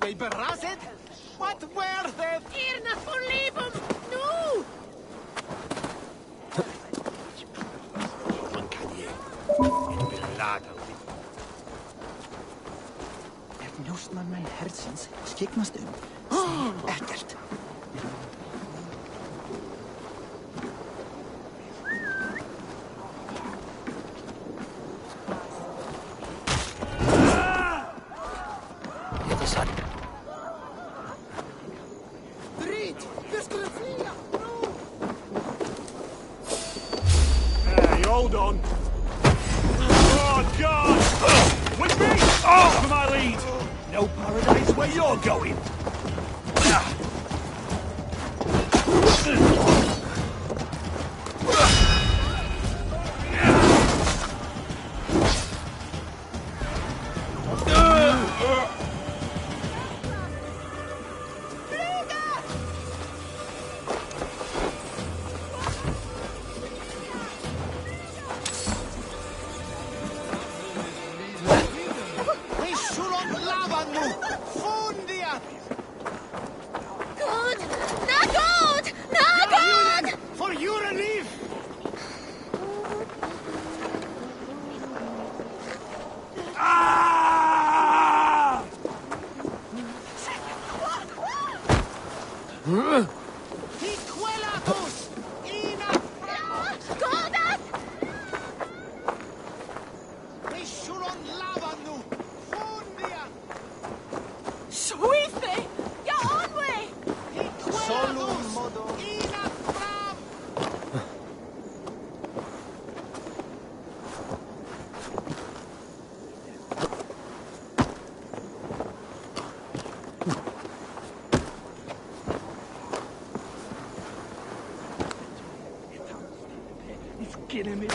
they berased? What were they? Irna, forlibum! No! Njósnarmenn hersins skyggnast ekkert. Hold on. Oh, God! With me! Oh, for my lead! No paradise where you're going! Kidding me.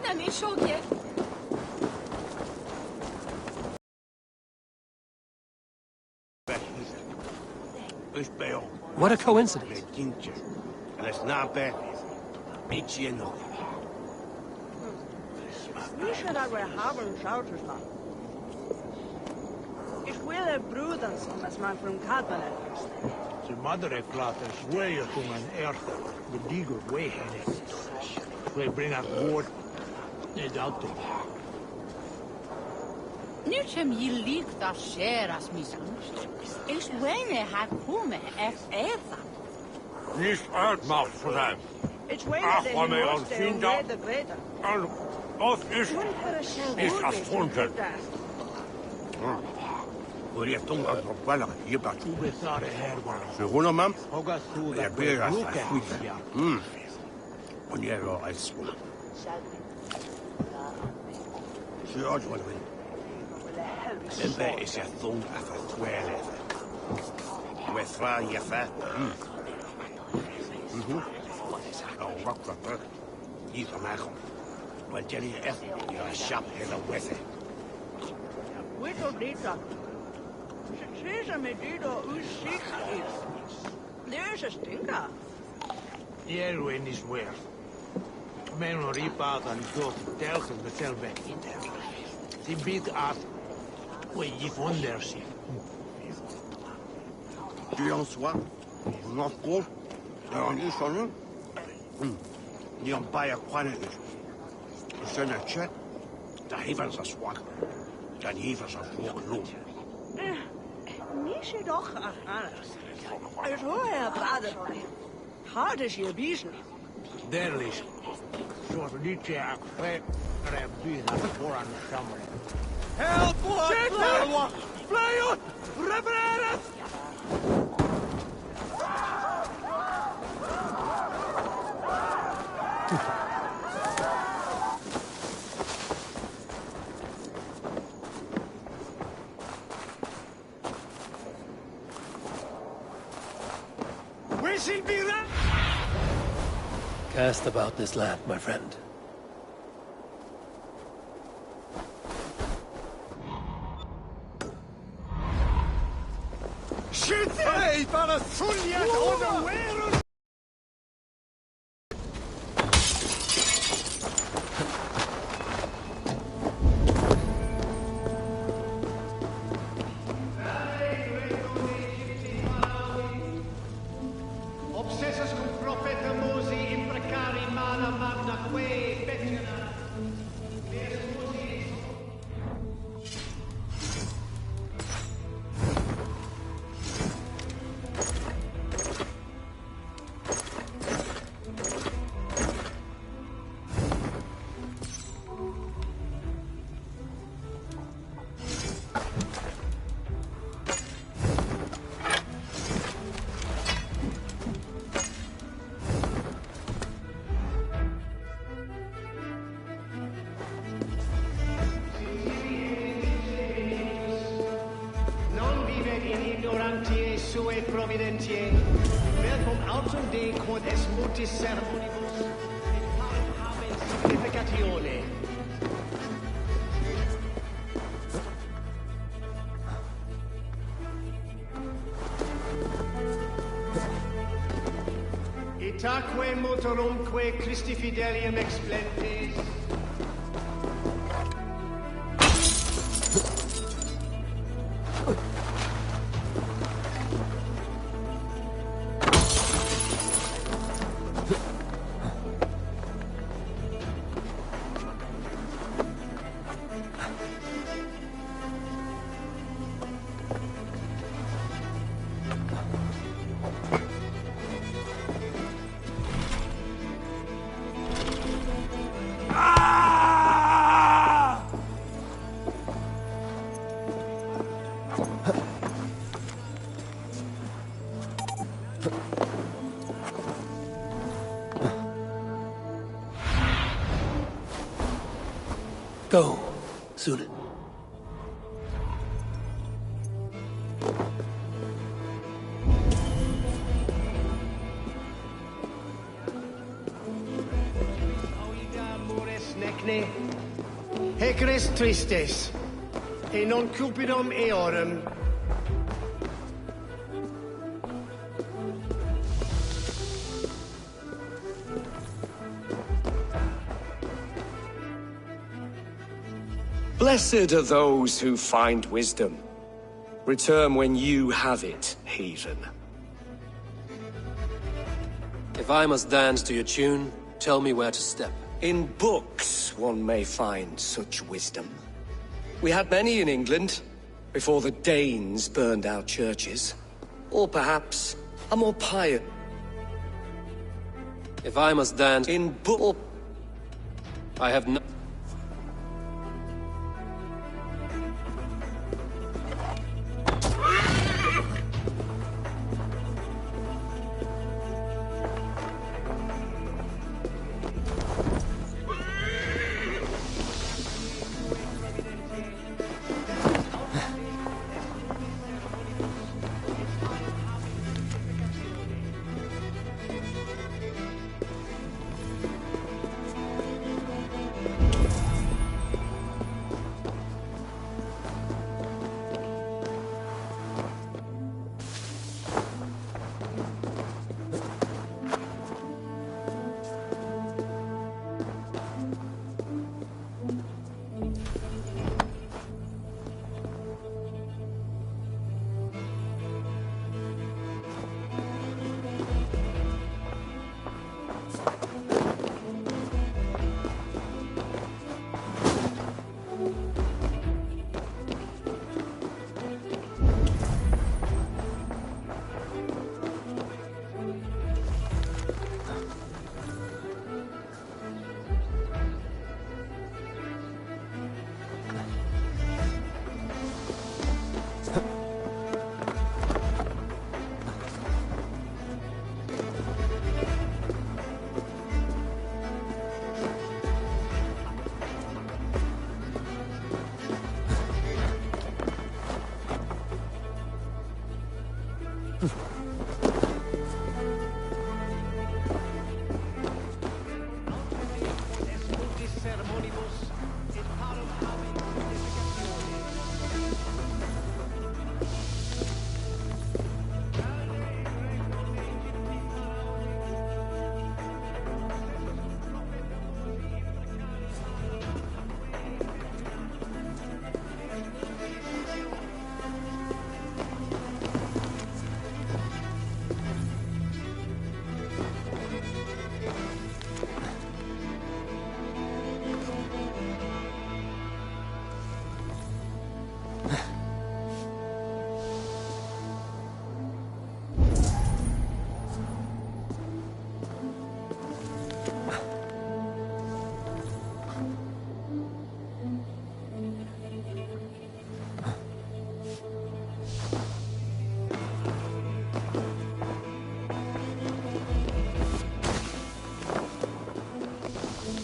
Ena mi šogje. What a coincidence. Nu should I wear having shouters now? Ik wil er broeden som man from Kadmanet. De mother klater swear to an earth, the digger way headed. We bring up wood, they doubt it. Nu som je likt att skäras missunst. Ich wene har kommit efter. Nicht uitmacht voor hem. It's way Ach, that wat mij he aan must zien have dat. the greater. En of is afgevonden. Hoor je tong uit op ballen, je bak. Hoe bestaat de herman? Ze horen mam? Hoga toe Ja, dat beer als we hij goed is. Wanneer wel uit spoel. Ze uit wat we. En bij is je tong even kwellen. We vragen je vet. Nou, wat dat terug. Hier van mij komt. Want jullie echt, je schap hele wetten. We don't need that. Caesar Medido Usik is. There's a stinker. Jerwin is weer. Men riep uit aan dood telkens betel weg in der. Die biedt uit. We je wonder zich. Tu en sois, non con, on dit son nom. Ni on pas à croire. C'est un chat. Daar heeft ze zwak. Dan heeft ze voor genoeg. Niet doch anders. Het hoor je vader. Hard is je biesen. Der is. Zoals we niet zeggen, ik heb bieden voor aan de stammer. Help! What? Fly out! Repair it! We shall be right. Cast about this land, my friend. Shit! Hey, para Sulia on the way. Obsessas cum profeta Mosi imprecari mana magna que petena. Sue providentiae, verbum autem de quod es mutis sermonibus, habens significatione. Itaque motorumque Christi fidelium explentes, Go, Sunan. Auida mores necne Domine, hecres tristes, e non cupidum eorum. Blessed are those who find wisdom. Return when you have it, heathen. If I must dance to your tune, tell me where to step. In books one may find such wisdom. We had many in England, before the Danes burned our churches. Or perhaps a more pious... If I must dance In book... I have no...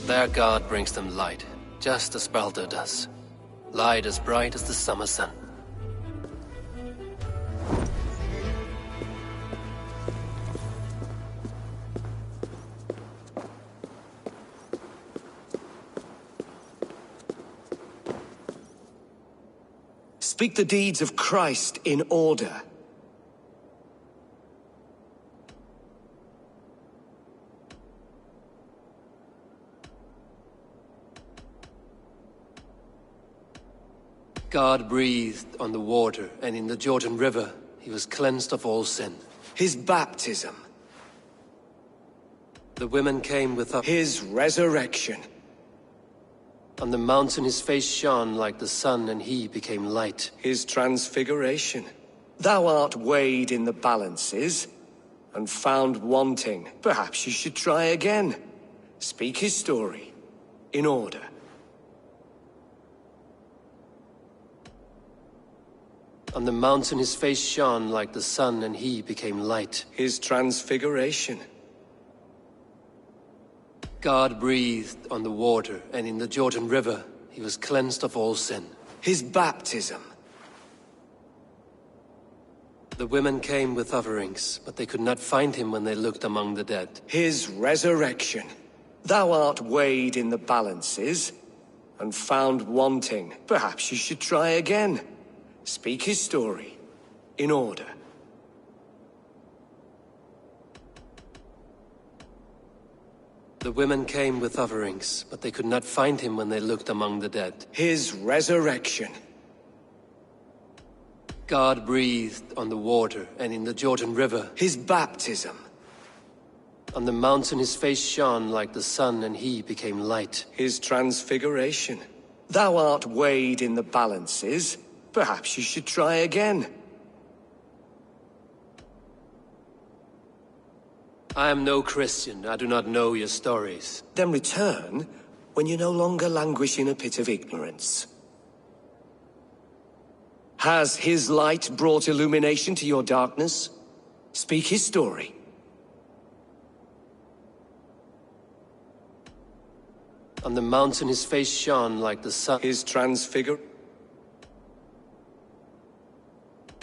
Their god brings them light, just as Baldur does. Light as bright as the summer sun. Speak the deeds of Christ in order. God breathed on the water, and in the Jordan River, he was cleansed of all sin. His baptism. The women came with us. His resurrection. On the mountain his face shone like the sun, and he became light. His transfiguration. Thou art weighed in the balances, and found wanting. Perhaps you should try again. Speak his story, in order. On the mountain his face shone like the sun, and he became light. His transfiguration. God breathed on the water, and in the Jordan River, he was cleansed of all sin. His baptism. The women came with offerings, but they could not find him when they looked among the dead. His resurrection. Thou art weighed in the balances, and found wanting. Perhaps you should try again. Speak his story. In order. The women came with offerings, but they could not find him when they looked among the dead. His resurrection. God breathed on the water and in the Jordan River. His baptism. On the mountain his face shone like the sun, and he became light. His transfiguration. Thou art weighed in the balances. Perhaps you should try again. I am no Christian. I do not know your stories. Then return when you no longer languish in a pit of ignorance. Has his light brought illumination to your darkness? Speak his story. On the mountain his face shone like the sun. His transfigure.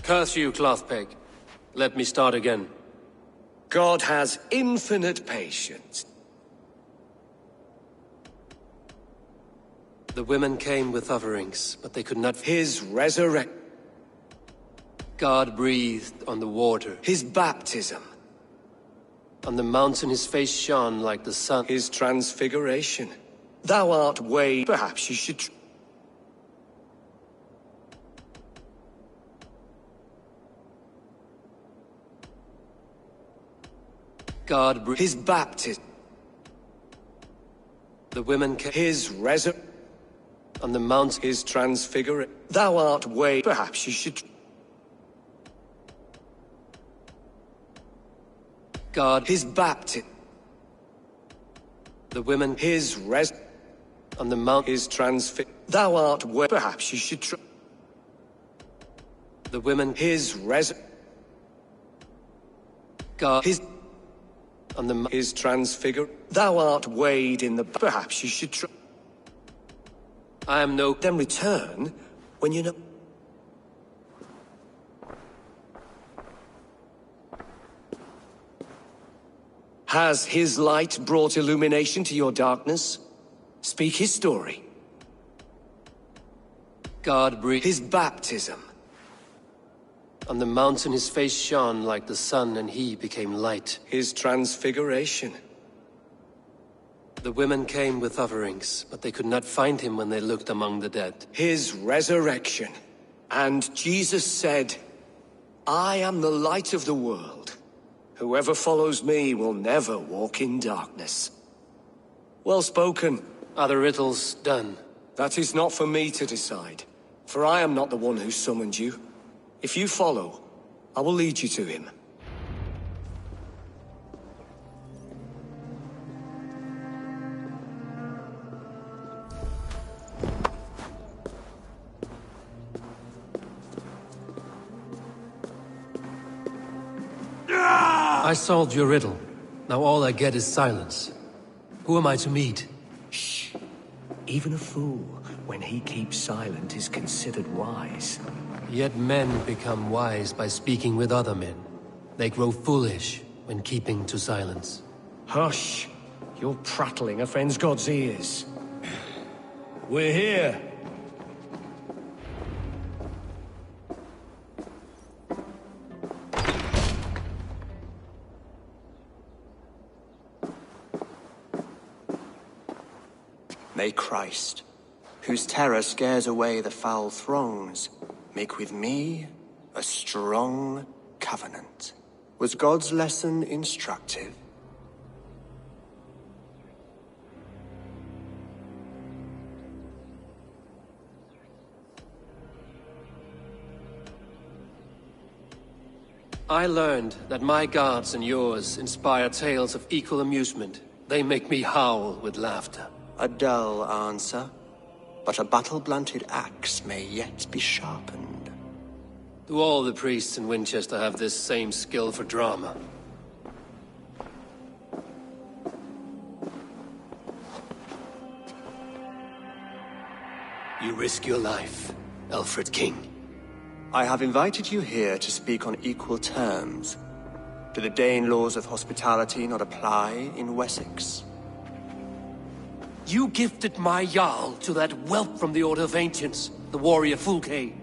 Curse you, Clothpeg. Let me start again. God has infinite patience. The women came with offerings, but they could not. His resurrection. God breathed on the water. His baptism. On the mountain his face shone like the sun. His transfiguration. Thou art weighed. Perhaps you should. God breathed. His baptism. The women came. His resurrection. On the mountain his transfiguration. Thou art weighed. Perhaps you should. God. His baptism. The women. His On the mount. His transfig. Thou art weighed. Perhaps you should try. The women. His God. His. On the his transfigure. Thou art weighed in the. Perhaps you should try. I am no. Then return when you know. Has his light brought illumination to your darkness? Speak his story. God breathed. His baptism. On the mountain his face shone like the sun, and he became light. His transfiguration. The women came with offerings, but they could not find him when they looked among the dead. His resurrection. And Jesus said, I am the light of the world. Whoever follows me will never walk in darkness. Well spoken. Are the riddles done? That is not for me to decide, for I am not the one who summoned you. If you follow, I will lead you to him. I solved your riddle. Now all I get is silence. Who am I to meet? Shh. Even a fool, when he keeps silent, is considered wise. Yet men become wise by speaking with other men. They grow foolish when keeping to silence. Hush! Your prattling offends God's ears. We're here. May Christ, whose terror scares away the foul throngs, make with me a strong covenant. Was God's lesson instructive? I learned that my gods and yours inspire tales of equal amusement. They make me howl with laughter. A dull answer, but a battle-blunted axe may yet be sharpened. Do all the priests in Winchester have this same skill for drama? You risk your life, Alfred King. I have invited you here to speak on equal terms. Do the Dane laws of hospitality not apply in Wessex? You gifted my Jarl to that whelp from the Order of Ancients, the warrior Fulke.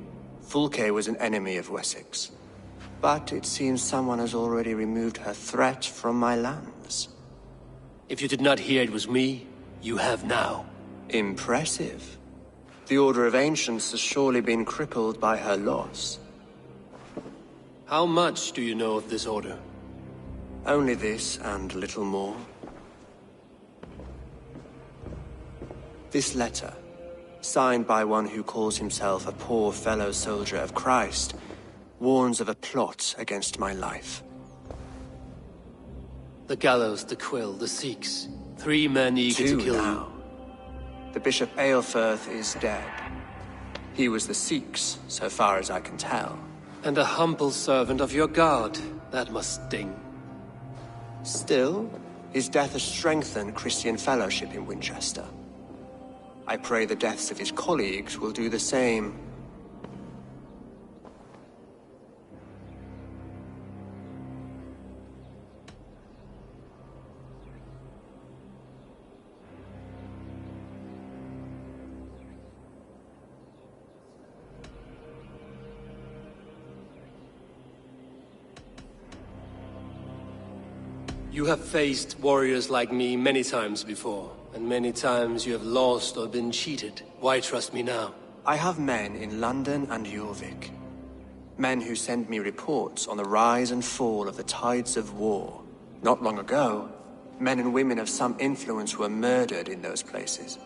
Fulke was an enemy of Wessex. But it seems someone has already removed her threat from my lands. If you did not hear it was me, you have now. Impressive. The Order of Ancients has surely been crippled by her loss. How much do you know of this order? Only this and little more. This letter, signed by one who calls himself a poor fellow soldier of Christ, warns of a plot against my life. The gallows, the quill, the Sikhs. 3 men eager to kill you. The Bishop Aelfirth is dead. He was the Sikhs, so far as I can tell. And a humble servant of your god. That must sting. Still, his death has strengthened Christian fellowship in Winchester. I pray the deaths of his colleagues will do the same. You have faced warriors like me many times before, and many times you have lost or been cheated. Why trust me now? I have men in London and Jorvik. Men who send me reports on the rise and fall of the tides of war. Not long ago, men and women of some influence were murdered in those places.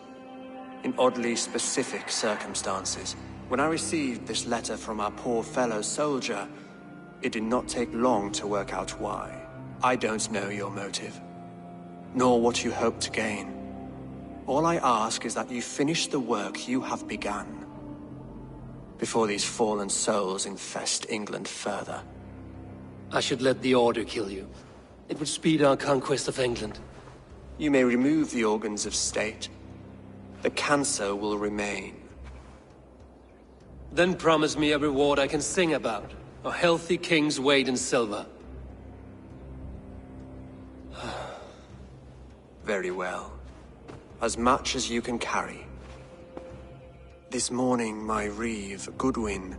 In oddly specific circumstances. When I received this letter from our poor fellow soldier, it did not take long to work out why. I don't know your motive, nor what you hope to gain. All I ask is that you finish the work you have begun, before these fallen souls infest England further. I should let the Order kill you. It would speed our conquest of England. You may remove the organs of state. The cancer will remain. Then promise me a reward I can sing about. A healthy king's weight in silver. Very well. As much as you can carry. This morning, my reeve, Goodwin,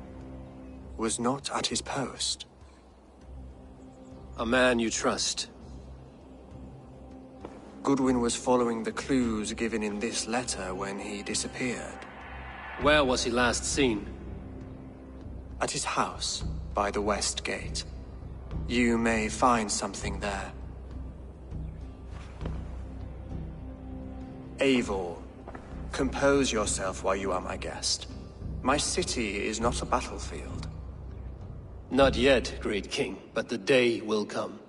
was not at his post. A man you trust. Goodwin was following the clues given in this letter when he disappeared. Where was he last seen? At his house, by the West Gate. You may find something there. Eivor, compose yourself while you are my guest. My city is not a battlefield. Not yet, great king, but the day will come.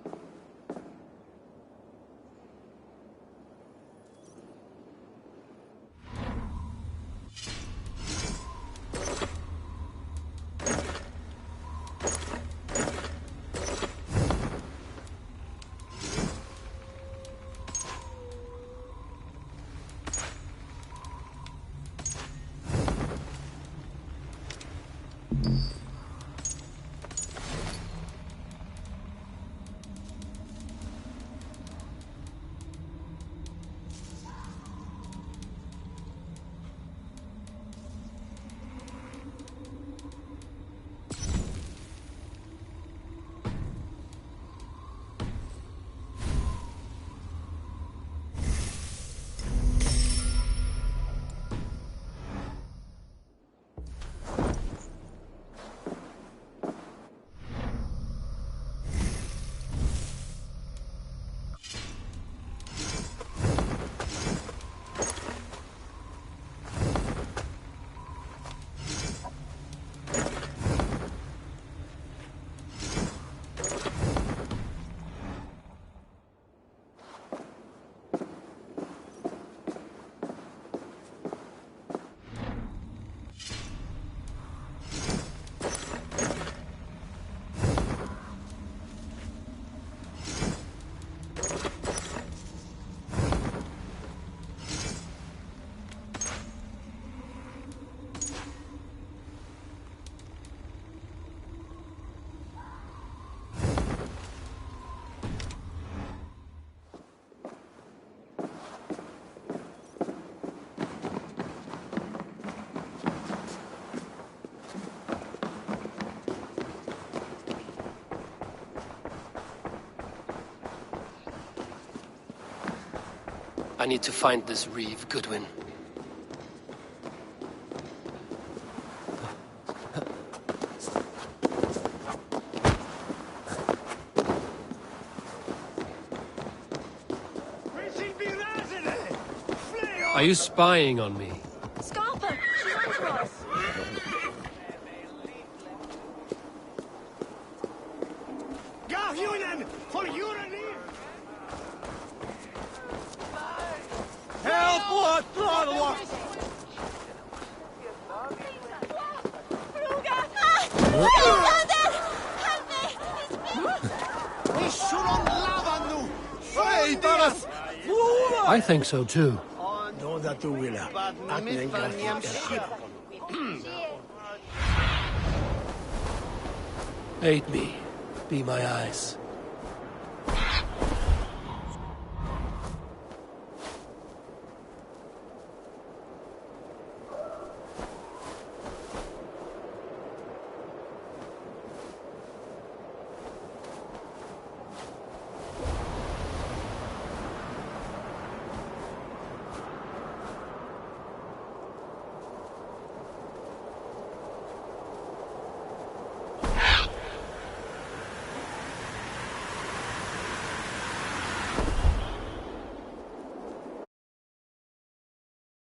I need to find this reeve, Goodwin. Are you spying on me? Scarpa, she's on to us. Garhunen, for you relief! Help! What? I think so too. Aid me. Be my eyes.